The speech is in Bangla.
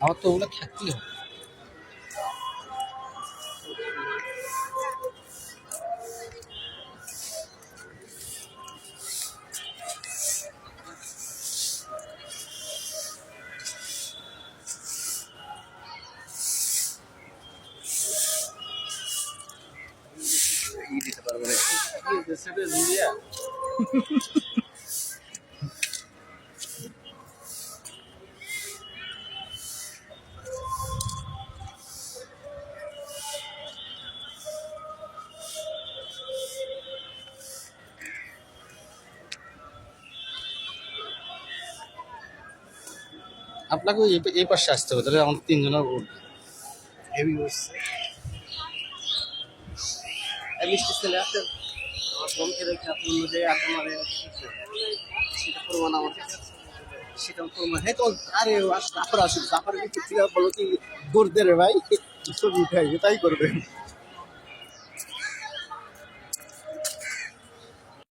আমার তো ওগুলো থাকতেই হবে। দিতে পারবো না আপনাকে এই পাশে আসতে হবে, তাহলে আমাদের তিনজনের উঠবে। হেভি হচ্ছে মিষ্টি ছেলে আছে আমার বোনকে রেখে আপনি অনুযায়ী আপনার সেটা প্রমাণ আমাকে সেটা প্রমাণ হ্যাঁ তো আরে জাফর আসুক জাফর বলো কি দৌড় দে রে ভাই ছবি উঠাই তাই করবে